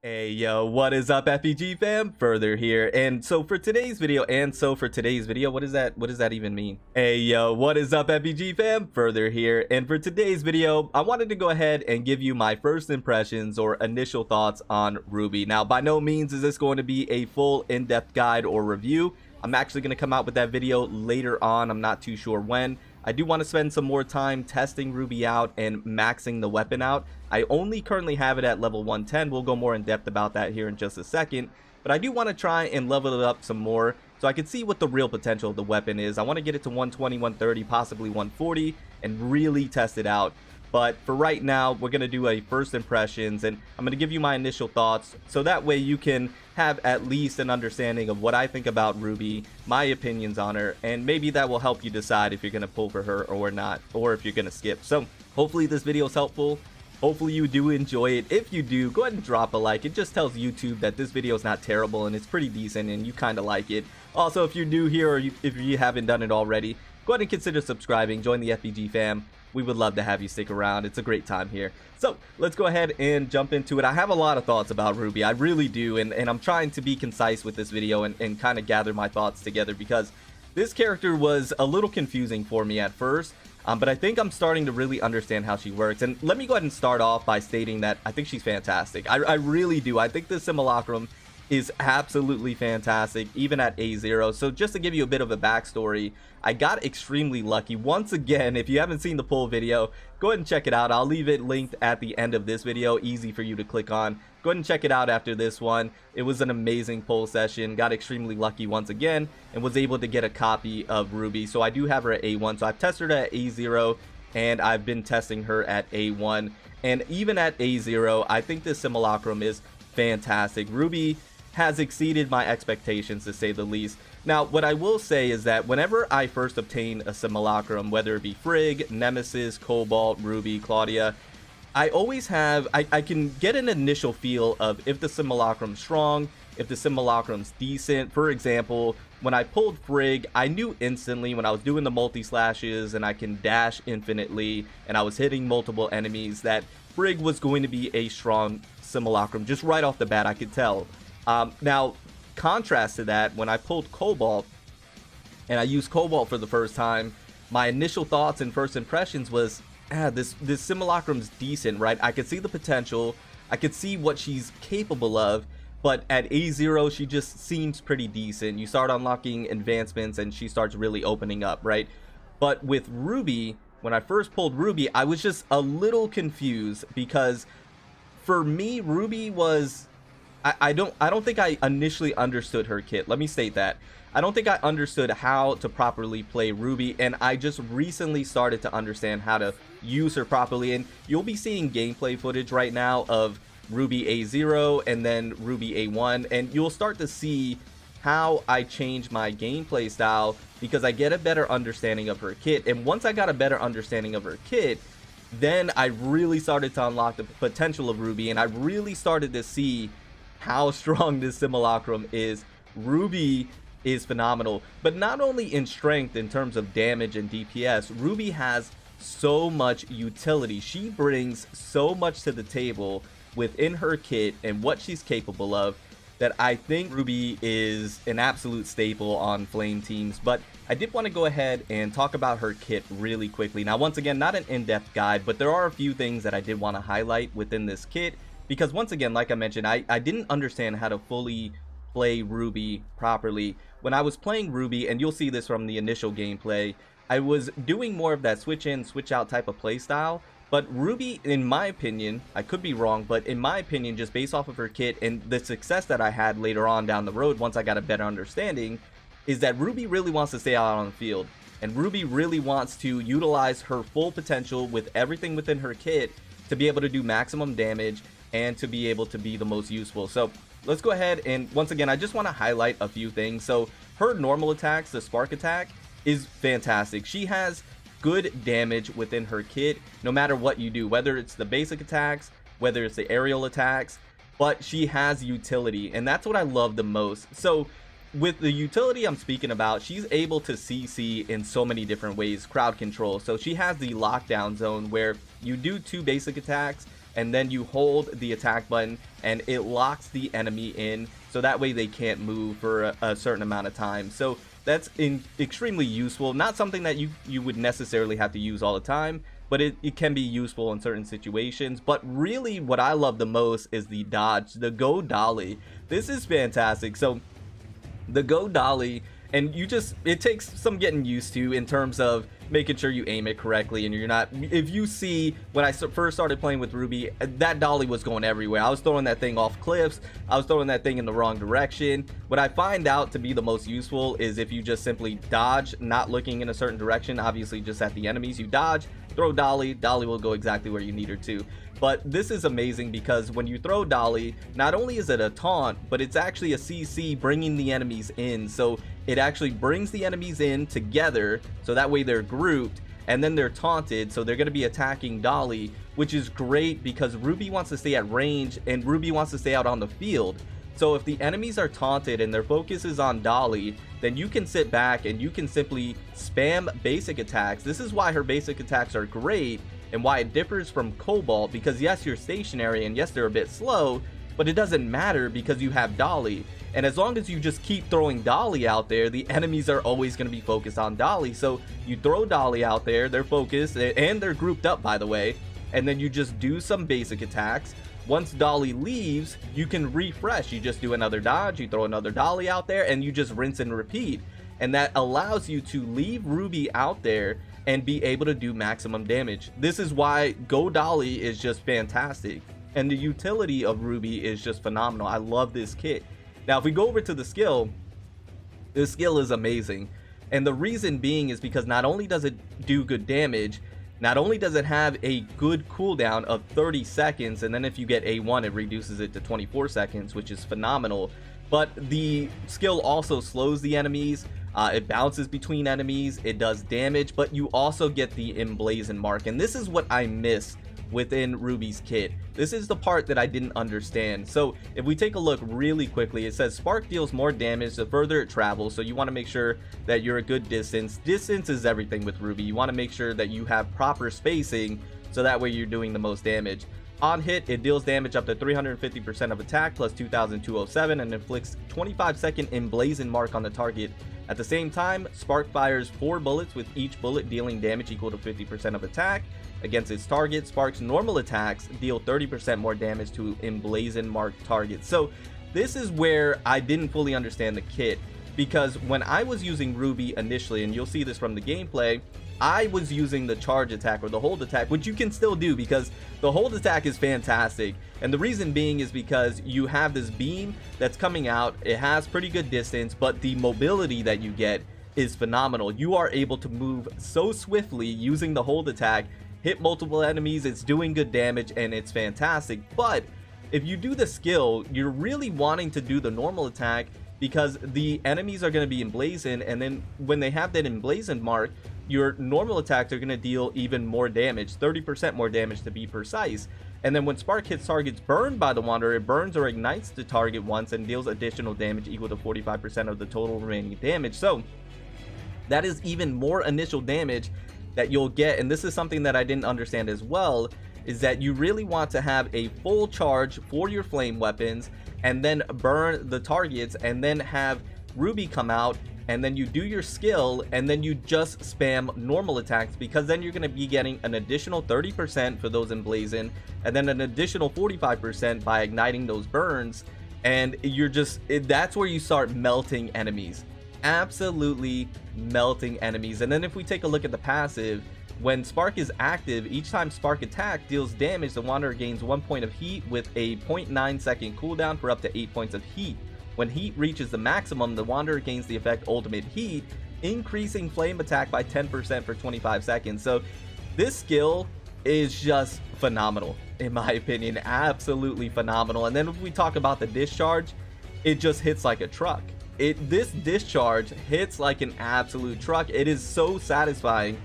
Hey yo, what is up FPG fam? Further here. And so for today's video, what does that even mean? Hey yo, what is up FPG fam? Further here. And for today's video, I wanted to go ahead and give you my first impressions or initial thoughts on Ruby. Now, by no means is this going to be a full in-depth guide or review. I'm actually going to come out with that video later on. I'm not too sure when. I do want to spend some more time testing Ruby out and maxing the weapon out. I only currently have it at level 110. We'll go more in depth about that here in just a second. But I do want to try and level it up some more so I can see what the real potential of the weapon is. I want to get it to 120, 130, possibly 140 and really test it out. But for right now, we're going to do a first impressions and I'm going to give you my initial thoughts so that way you can have at least an understanding of what I think about Ruby, my opinions on her, and maybe that will help you decide if you're going to pull for her or not, or if you're going to skip. So hopefully this video is helpful. Hopefully you do enjoy it. If you do, go ahead and drop a like. It just tells YouTube that this video is not terrible and it's pretty decent and you kind of like it. Also, if you're new here or if you haven't done it already, go ahead and consider subscribing. Join the FPG fam. We would love to have you stick around. It's a great time here. So let's go ahead and jump into it. I have a lot of thoughts about Ruby. I really do. And I'm trying to be concise with this video and kind of gather my thoughts together because this character was a little confusing for me at first. But I think I'm starting to really understand how she works. And let me go ahead and start off by stating that I think she's fantastic. I really do. I think the Simulacrum is absolutely fantastic, even at A0. So just to give you a bit of a backstory, I got extremely lucky. Once again, if you haven't seen the full video, go ahead and check it out. I'll leave it linked at the end of this video, easy for you to click on. Go ahead and check it out after this one. It was an amazing pull session. Got extremely lucky once again and was able to get a copy of Ruby. So I do have her at A1. So I've tested her at A0 and I've been testing her at A1. And even at A0, I think this Simulacrum is fantastic. Ruby has exceeded my expectations, to say the least. Now, what I will say is that whenever I first obtain a Simulacrum, whether it be Frigg, Nemesis, Cobalt, Ruby, Claudia, I always have, I can get an initial feel of if the Simulacrum's strong, if the Simulacrum's decent. For example, when I pulled Frigg, I knew instantly when I was doing the multi-slashes and I can dash infinitely and I was hitting multiple enemies that Frigg was going to be a strong Simulacrum. Just right off the bat, I could tell. Now, contrast to that, when I pulled Cobalt and I used Cobalt for the first time, my initial thoughts and first impressions was, this Simulacrum's decent, right? I could see the potential, I could see what she's capable of, but at A0 she just seems pretty decent. You start unlocking advancements and she starts really opening up, right? But with Ruby, when I first pulled Ruby, I was just a little confused because for me, Ruby was, I don't think I initially understood her kit. Let me state that. I don't think I understood how to properly play Ruby, and I just recently started to understand how to use her properly. And you'll be seeing gameplay footage right now of Ruby A0 and then Ruby A1, and you'll start to see how I change my gameplay style because I get a better understanding of her kit. And once I got a better understanding of her kit, then I really started to unlock the potential of Ruby, and I really started to see how strong this Simulacrum is. Ruby is phenomenal, but not only in strength in terms of damage and DPS, Ruby has so much utility. She brings so much to the table within her kit and what she's capable of that I think Ruby is an absolute staple on flame teams. But I did want to go ahead and talk about her kit really quickly. Now, once again, not an in-depth guide, but there are a few things that I did want to highlight within this kit. Because once again, like I mentioned, I didn't understand how to fully play Ruby properly. When I was playing Ruby, and you'll see this from the initial gameplay, I was doing more of that switch in, switch out type of play style. But Ruby, in my opinion, I could be wrong, but in my opinion, just based off of her kit and the success that I had later on down the road once I got a better understanding, is that Ruby really wants to stay out on the field. And Ruby really wants to utilize her full potential with everything within her kit to be able to do maximum damage and to be able to be the most useful. So let's go ahead and once again, I just want to highlight a few things. So her normal attacks, the spark attack, is fantastic. She has good damage within her kit no matter what you do, whether it's the basic attacks, whether it's the aerial attacks, but she has utility, and that's what I love the most. So with the utility I'm speaking about, she's able to CC in so many different ways. Crowd control, so she has the lockdown zone where you do 2 basic attacks, and then you hold the attack button and it locks the enemy in, so that way they can't move for a certain amount of time. So that's extremely useful. Not something that you would necessarily have to use all the time, but it can be useful in certain situations. But really what I love the most is the dodge, the go dolly. This is fantastic. So the go dolly, and it takes some getting used to in terms of making sure you aim it correctly, and you're not, if you see, when I first started playing with Ruby, that dolly was going everywhere. I was throwing that thing off cliffs, I was throwing that thing in the wrong direction. What I find out to be the most useful is if you just simply dodge, not looking in a certain direction, obviously just at the enemies, you dodge, throw dolly, dolly will go exactly where you need her to. But this is amazing because when you throw dolly, not only is it a taunt, but it's actually a CC bringing the enemies in. So it actually brings the enemies in together, so that way they're grouped, and then they're taunted, so they're going to be attacking dolly, which is great because Ruby wants to stay at range and Ruby wants to stay out on the field. So if the enemies are taunted and their focus is on dolly, then you can sit back and you can simply spam basic attacks. This is why her basic attacks are great and why it differs from Cobalt, because yes, you're stationary and yes, they're a bit slow, but it doesn't matter because you have dolly. And as long as you just keep throwing dolly out there, the enemies are always going to be focused on dolly. So you throw dolly out there, they're focused, and they're grouped up, by the way, and then you just do some basic attacks. Once dolly leaves, you can refresh. You just do another dodge, you throw another dolly out there, and you just rinse and repeat. And that allows you to leave Ruby out there and be able to do maximum damage. This is why Go Dolly is just fantastic, and the utility of Ruby is just phenomenal. I love this kit. Now if we go over to the skill, this skill is amazing, and the reason being is because not only does it do good damage, not only does it have a good cooldown of 30 seconds, and then if you get A1 it reduces it to 24 seconds, which is phenomenal, but the skill also slows the enemies. It bounces between enemies, it does damage, but you also get the emblazoned mark, and this is what I miss within Ruby's kit. This is the part that I didn't understand. So if we take a look really quickly, it says Spark deals more damage the further it travels, so you want to make sure that you're a good distance. Distance is everything with Ruby. You want to make sure that you have proper spacing, so that way you're doing the most damage. On hit, it deals damage up to 350% of attack plus 2207 and inflicts 25-second emblazoned mark on the target. At the same time, Spark fires 4 bullets, with each bullet dealing damage equal to 50% of attack against its target. Spark's normal attacks deal 30% more damage to emblazoned mark targets. So this is where I didn't fully understand the kit, because when I was using Ruby initially, and you'll see this from the gameplay, I was using the charge attack or the hold attack, which you can still do because the hold attack is fantastic. And the reason being is because you have this beam that's coming out, it has pretty good distance, but the mobility that you get is phenomenal. You are able to move so swiftly using the hold attack, hit multiple enemies, it's doing good damage, and it's fantastic. But if you do the skill, you're really wanting to do the normal attack because the enemies are going to be emblazoned, and then when they have that emblazoned mark, your normal attacks are going to deal even more damage, 30% more damage to be precise. And then when Spark hits targets burned by the Wanderer, it burns or ignites the target once and deals additional damage equal to 45% of the total remaining damage. So that is even more initial damage that you'll get. And this is something that I didn't understand as well, is that you really want to have a full charge for your flame weapons and then burn the targets, and then have Ruby come out, and then you do your skill, and then you just spam normal attacks, because then you're going to be getting an additional 30% for those emblazoned, and then an additional 45% by igniting those burns, and you're just, that's where you start melting enemies, absolutely melting enemies. And then if we take a look at the passive, when Spark is active, each time Spark attack deals damage, the Wanderer gains 1 point of heat with a 0.9 second cooldown for up to 8 points of heat. When heat reaches the maximum, the Wanderer gains the effect Ultimate Heat, increasing flame attack by 10% for 25 seconds. So this skill is just phenomenal, in my opinion, absolutely phenomenal. And then if we talk about the discharge, it just hits like a truck. This discharge hits like an absolute truck. It is so satisfying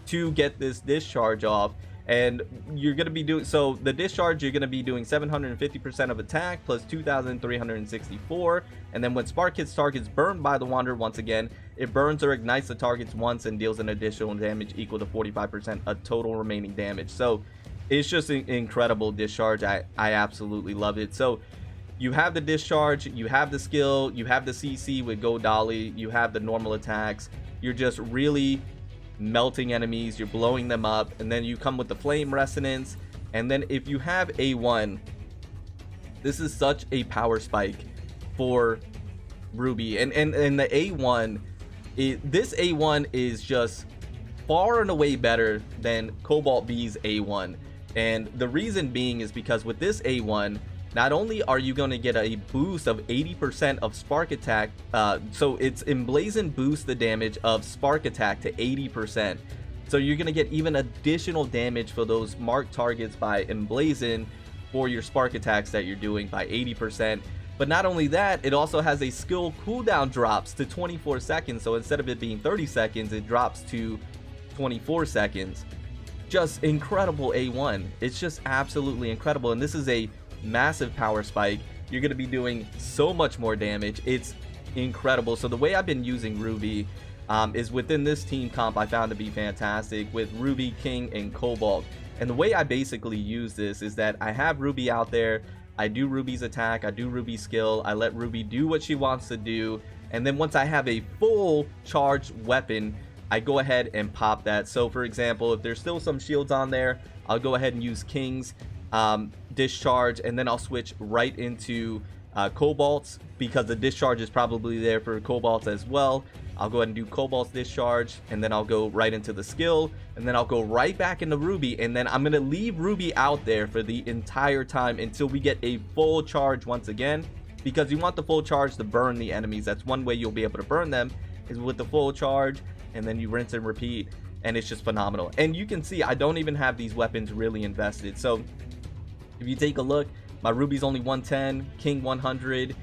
to get this discharge off, and you're going to be doing, so the discharge, you're going to be doing 750% of attack plus 2364, and then when Spark hits targets burned by the Wanderer, once again it burns or ignites the targets once and deals an additional damage equal to 45% of total remaining damage. So it's just an incredible discharge. I absolutely love it. So you have the discharge, you have the skill, you have the CC with Go Dolly, you have the normal attacks. You're just really melting enemies, you're blowing them up, and then you come with the flame resonance. And then if you have A1, this is such a power spike for Ruby. And the A1, this A1 is just far and away better than Cobalt V's A1. And the reason being is because with this A1, not only are you going to get a boost of 80% of spark attack, so it's emblazoned boost the damage of spark attack to 80%. So you're going to get even additional damage for those marked targets by emblazon for your spark attacks that you're doing by 80%. But not only that, it also has a skill cooldown drops to 24 seconds. So instead of it being 30 seconds, it drops to 24 seconds. Just incredible A1. It's just absolutely incredible. And this is a massive power spike. You're going to be doing so much more damage. It's incredible. So the way I've been using Ruby is within this team comp I found to be fantastic with Ruby, King, and Cobalt. And the way I basically use this is that I have Ruby out there, I do Ruby's attack, I do Ruby's skill, I let Ruby do what she wants to do, and then once I have a full charged weapon, I go ahead and pop that. So for example, if there's still some shields on there, I'll go ahead and use King's discharge, and then I'll switch right into Cobalt's, because the discharge is probably there for Cobalt's as well. I'll go ahead and do Cobalt's discharge, and then I'll go right into the skill, and then I'll go right back into Ruby, and then I'm going to leave Ruby out there for the entire time until we get a full charge once again, because you want the full charge to burn the enemies. That's one way you'll be able to burn them, is with the full charge, and then you rinse and repeat, and it's just phenomenal. And you can see I don't even have these weapons really invested. So if you take a look, my Ruby's only 110, King 100,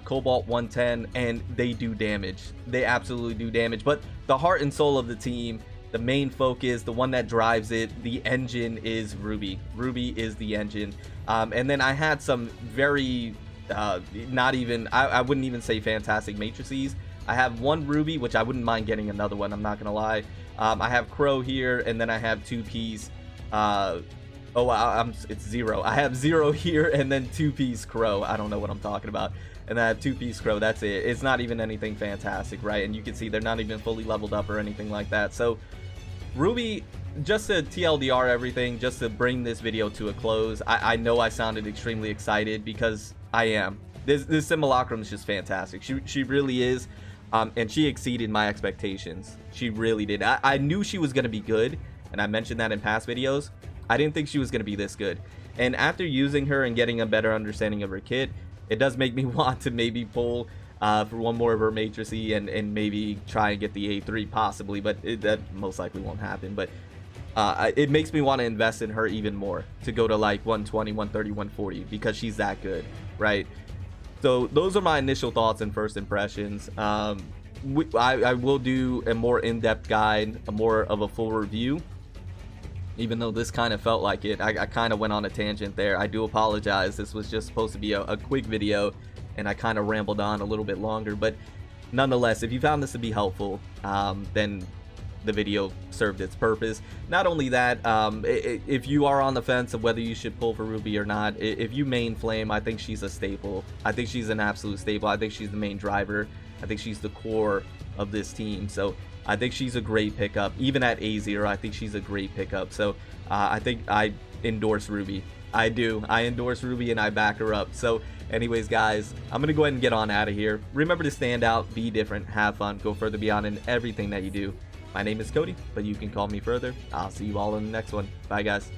Cobalt 110, and they do damage. They absolutely do damage. But the heart and soul of the team, the main focus, the one that drives it, the engine is Ruby. Ruby is the engine. And then I had some very, not even, I wouldn't even say fantastic matrices. I have one Ruby, which I wouldn't mind getting another one, I'm not gonna lie. I have Crow here, and then I have 2-piece it's 0. I have 0 here, and then 2-piece Crow. I don't know what I'm talking about. And I have 2-piece Crow. That's it. It's not even anything fantastic, right? And you can see they're not even fully leveled up or anything like that. So Ruby, just to TLDR everything, just to bring this video to a close, I know I sounded extremely excited, because I am. This Simulacrum is just fantastic. She really is. And she exceeded my expectations. She really did. I knew she was going to be good, and I mentioned that in past videos. I didn't think she was going to be this good. And after using her and getting a better understanding of her kit, it does make me want to maybe pull for one more of her matrices and maybe try and get the A3 possibly, but that most likely won't happen. But it makes me want to invest in her even more, to go to like 120, 130, 140, because she's that good, right? So those are my initial thoughts and first impressions. I will do a more in-depth guide, a more of a full review, even though this kind of felt like it. I kind of went on a tangent there. I do apologize. This was just supposed to be a quick video, and I kind of rambled on a little bit longer. But nonetheless, if you found this to be helpful, then the video served its purpose. Not only that, if you are on the fence of whether you should pull for Ruby or not, if you main Flame, I think she's a staple. I think she's an absolute staple. I think she's the main driver. I think she's the core of this team. So I think she's a great pickup. Even at A0, I think she's a great pickup. So I think I endorse Ruby. I do. I endorse Ruby, and I back her up. So anyways, guys, I'm going to go ahead and get on out of here. Remember to stand out, be different, have fun, go further beyond in everything that you do. My name is Cody, but you can call me further. I'll see you all in the next one. Bye, guys.